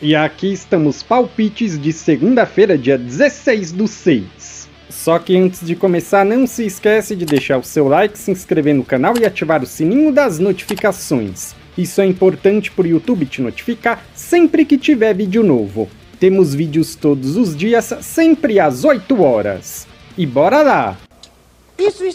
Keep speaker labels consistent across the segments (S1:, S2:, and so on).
S1: E aqui estamos palpites de segunda-feira, dia 16/6. Só que antes de começar, não se esquece de deixar o seu like, se inscrever no canal e ativar o sininho das notificações. Isso é importante para o YouTube te notificar sempre que tiver vídeo novo. Temos vídeos todos os dias, sempre às 8 horas. E bora lá!
S2: Isso.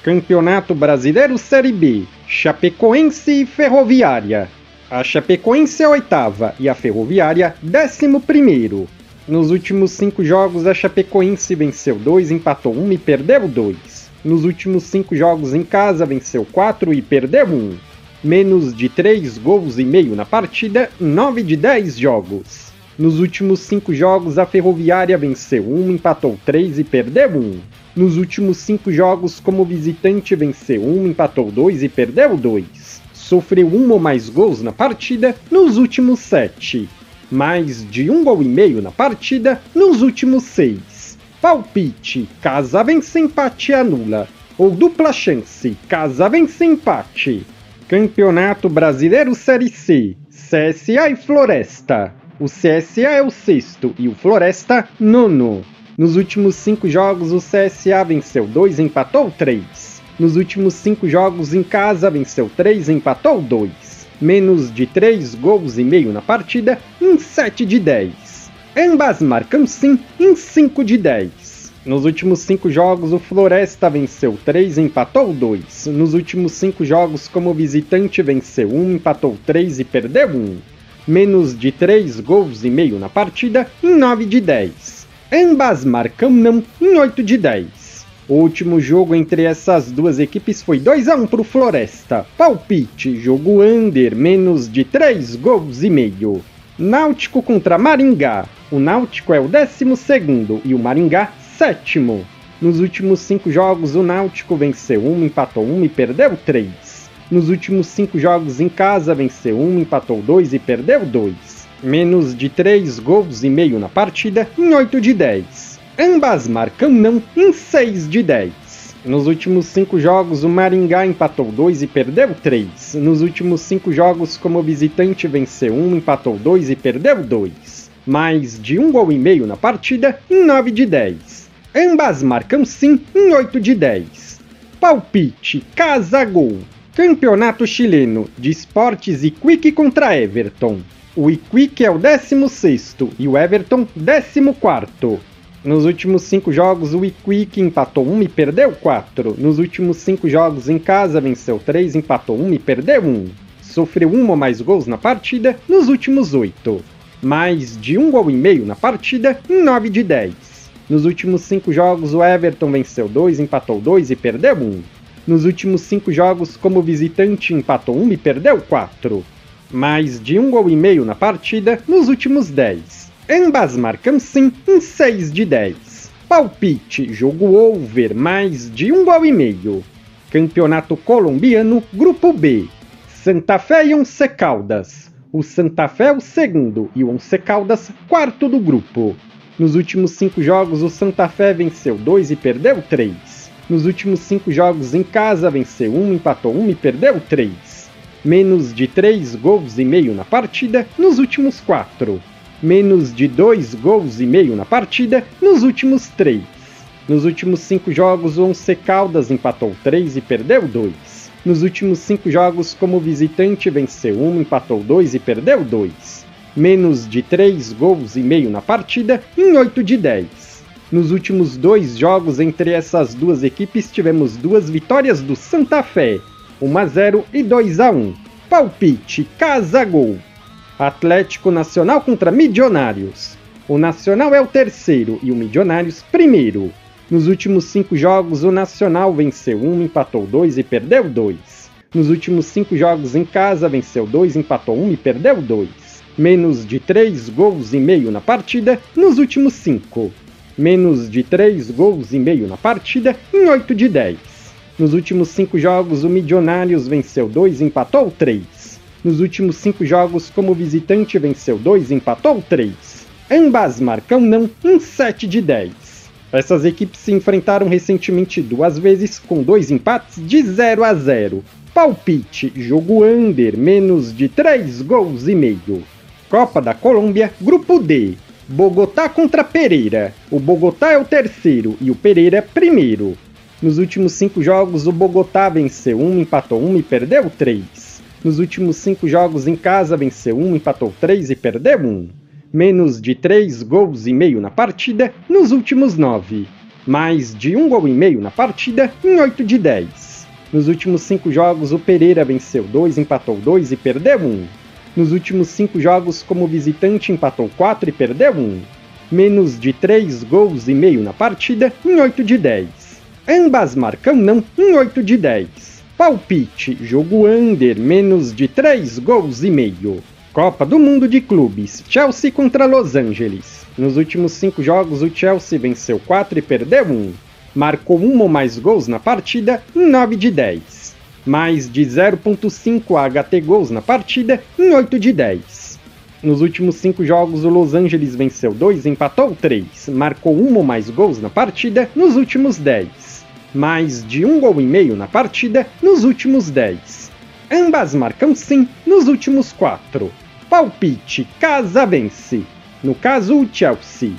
S1: Campeonato Brasileiro Série B, Chapecoense e Ferroviária. A Chapecoense é a 8ª e a Ferroviária 11º. Nos últimos 5 jogos, a Chapecoense venceu 2, empatou 1 e perdeu 2. Nos últimos 5 jogos em casa, venceu 4 e perdeu 1. Menos de 3 gols e meio na partida em 9 de 10 jogos. Nos últimos 5 jogos, a Ferroviária venceu 1, empatou 3 e perdeu 1. Nos últimos 5 jogos, como visitante, venceu 1, empatou 2 e perdeu 2. Sofreu 1 ou mais gols na partida nos últimos 7. Mais de 1 gol e meio na partida nos últimos 6. Palpite: casa vence, empate anula. Ou dupla chance: casa vence, empate. Campeonato Brasileiro Série C, CSA e Floresta. O CSA é o 6º e o Floresta 9º. Nos últimos 5 jogos, o CSA venceu 2 e empatou 3. Nos últimos 5 jogos em casa, venceu 3 e empatou 2. Menos de 3 gols e meio na partida em 7 de 10. Ambas marcam sim em 5 de 10. Nos últimos 5 jogos, o Floresta venceu 3 e empatou 2. Nos últimos 5 jogos, como visitante, venceu 1, empatou 3 e perdeu 1. Menos de 3 gols e meio na partida em 9 de 10. Ambas marcam não em 8 de 10. O último jogo entre essas duas equipes foi 2-1 para o Floresta. Palpite: jogo under, menos de 3 gols e meio. Náutico contra Maringá. O Náutico é o 12º e o Maringá 7º. Nos últimos 5 jogos, o Náutico venceu 1, empatou 1 e perdeu 3. Nos últimos 5 jogos em casa, venceu 1, empatou 2 e perdeu 2. Menos de 3 gols e meio na partida em 8 de 10. Ambas marcam não em 6 de 10. Nos últimos 5 jogos, o Maringá empatou 2 e perdeu 3. Nos últimos 5 jogos, como visitante, venceu 1, empatou 2 e perdeu 2. Mais de 1 gol e meio na partida em 9 de 10. Ambas marcam sim em 8 de 10. Palpite: casa gol. Campeonato chileno de Sporting Iquique contra Everton. O Iquique é o 16º e o Everton 14º. Nos últimos 5 jogos, o Iquique empatou 1 e perdeu 4. Nos últimos 5 jogos em casa, venceu 3, empatou 1 e perdeu 1. Sofreu 1 ou mais gols na partida nos últimos 8. Mais de 1 gol e meio na partida em 9 de 10. Nos últimos 5 jogos, o Everton venceu 2, empatou 2 e perdeu 1. Nos últimos 5 jogos, como visitante, empatou 1 e perdeu 4. Mais de 1 gol e meio na partida nos últimos 10. Ambas marcam sim em 6 de 10. Palpite: jogo over, mais de 1 gol e meio. Campeonato colombiano, Grupo B. Santa Fé e Once Caldas. O Santa Fé é o 2º e o Once Caldas 4º do grupo. Nos últimos 5 jogos, o Santa Fé venceu 2 e perdeu 3. Nos últimos 5 jogos em casa, venceu 1, empatou 1 e perdeu 3. Menos de 3 gols e meio na partida nos últimos 4. Menos de 2 gols e meio na partida nos últimos 3. Nos últimos 5 jogos, o Once Caldas empatou 3 e perdeu 2. Nos últimos 5 jogos, como visitante, venceu 1, empatou 2 e perdeu 2. Menos de 3 gols e meio na partida em 8 de 10. Nos últimos 2 jogos entre essas duas equipes, tivemos 2 vitórias do Santa Fé, 1-0 e 2-1. Palpite: casa gol. Atlético Nacional contra Milionários. O Nacional é o 3º e o Milionários 1º. Nos últimos 5 jogos, o Nacional venceu 1, empatou 2 e perdeu 2. Nos últimos 5 jogos em casa, venceu 2, empatou 1 e perdeu 2. Menos de 3 gols e meio na partida nos últimos 5. Menos de 3 gols e meio na partida em 8 de 10. Nos últimos 5 jogos, o Milionários venceu 2 e empatou 3. Nos últimos 5 jogos, como visitante, venceu 2 e empatou 3. Ambas marcam não em 7 de 10. Essas equipes se enfrentaram recentemente 2 vezes, com 2 empates de 0-0. Palpite: jogo under, menos de 3 gols e meio. Copa da Colômbia, Grupo D. Bogotá contra Pereira. O Bogotá é o terceiro e o Pereira é primeiro. Nos últimos 5 jogos, o Bogotá venceu 1, empatou 1 e perdeu 3. Nos últimos 5 jogos em casa, venceu 1, empatou 3 e perdeu 1. Menos de 3 gols e meio na partida nos últimos 9. Mais de 1 gol e meio na partida em 8 de 10. Nos últimos 5 jogos, o Pereira venceu 2, empatou 2 e perdeu 1. Nos últimos 5 jogos como visitante, empatou 4 e perdeu 1. Menos de 3 gols e meio na partida em 8 de 10. Ambas marcam não em 8 de 10. Palpite, jogo under, menos de 3 gols e meio. Copa do Mundo de Clubes, Chelsea contra Los Angeles. Nos últimos 5 jogos, o Chelsea venceu 4 e perdeu 1. Marcou 1 ou mais gols na partida em 9 de 10. Mais de 0.5 HT gols na partida em 8 de 10. Nos últimos 5 jogos, o Los Angeles venceu 2 e empatou 3. Marcou 1 ou mais gols na partida nos últimos 10. Mais de 1 gol e meio na partida nos últimos 10. Ambas marcam sim nos últimos 4. Palpite, casa vence. No caso, o Chelsea.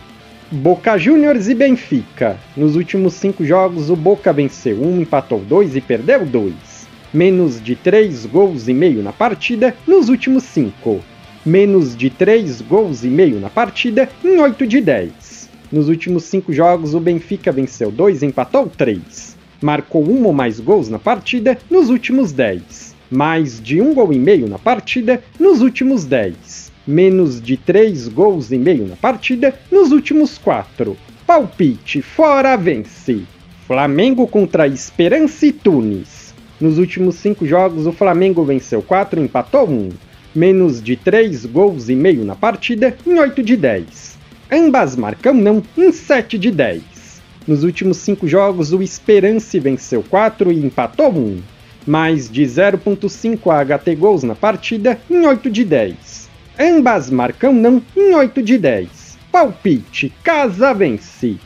S1: Boca Juniors e Benfica. Nos últimos 5 jogos, o Boca venceu 1, empatou 2 e perdeu 2. Menos de 3 gols e meio na partida nos últimos 5. Menos de 3 gols e meio na partida em 8 de 10. Nos últimos 5 jogos, o Benfica venceu 2 e empatou 3. Marcou 1 ou mais gols na partida nos últimos 10. Mais de 1 gol e meio na partida nos últimos 10. Menos de 3 gols e meio na partida nos últimos 4. Palpite, fora vence. Flamengo contra Esperance e Tunis. Nos últimos 5 jogos, o Flamengo venceu 4 e empatou 1. Menos de 3 gols e meio na partida em 8 de 10. Ambas marcam não em 7 de 10. Nos últimos 5 jogos, o Esperance venceu 4 e empatou 1. Mais de 0.5 HT gols na partida em 8 de 10. Ambas marcam não em 8 de 10. Palpite, casa vence.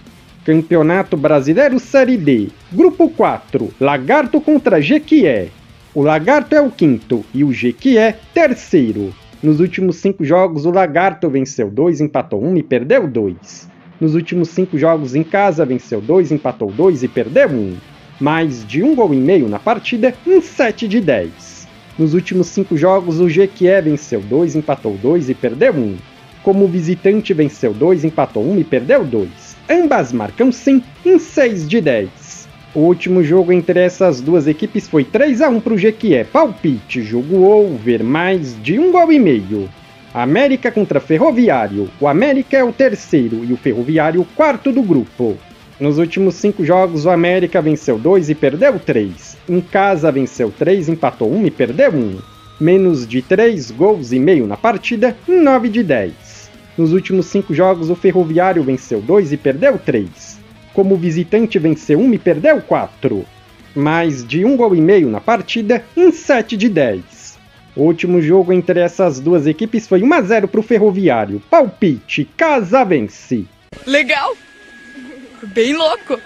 S1: Campeonato Brasileiro Série D. Grupo 4. Lagarto contra Jequié. O Lagarto é o quinto e o Jequié terceiro. Nos últimos 5 jogos, o Lagarto venceu 2, empatou 1 e perdeu 2. Nos últimos 5 jogos em casa, venceu 2, empatou 2 e perdeu 1. Mais de 1 gol e meio na partida em 7 de 10. Nos últimos 5 jogos, o Jequié venceu 2, empatou 2 e perdeu 1. Como visitante, venceu 2, empatou 1 e perdeu 2. Ambas marcam sim em 6 de 10. O último jogo entre essas duas equipes foi 3-1 para o Jequié. Palpite, jogo over, mais de 1 gol e meio. América contra Ferroviário. O América é o terceiro e o Ferroviário o quarto do grupo. Nos últimos 5 jogos, o América venceu 2 e perdeu 3. Em casa, venceu 3, empatou 1 e perdeu 1. Menos de 3 gols e meio na partida em 9 de 10. Nos últimos 5 jogos, o Ferroviário venceu 2 e perdeu 3. Como visitante, venceu 1 e perdeu 4. Mais de 1 gol e meio na partida em 7 de 10. O último jogo entre essas duas equipes foi 1-0 para o Ferroviário. Palpite, casa vence.
S2: Legal! Bem louco!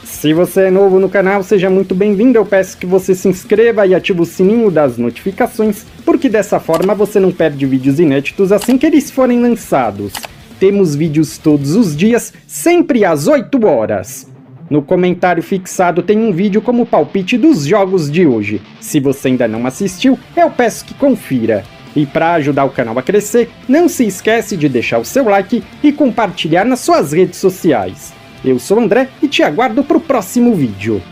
S1: Se você é novo no canal, seja muito bem-vindo. Eu peço que você se inscreva e ative o sininho das notificações, porque dessa forma você não perde vídeos inéditos assim que eles forem lançados. Temos vídeos todos os dias, sempre às 8 horas. No comentário fixado tem um vídeo como palpite dos jogos de hoje. Se você ainda não assistiu, eu peço que confira. E para ajudar o canal a crescer, não se esquece de deixar o seu like e compartilhar nas suas redes sociais. Eu sou o André e te aguardo para o próximo vídeo.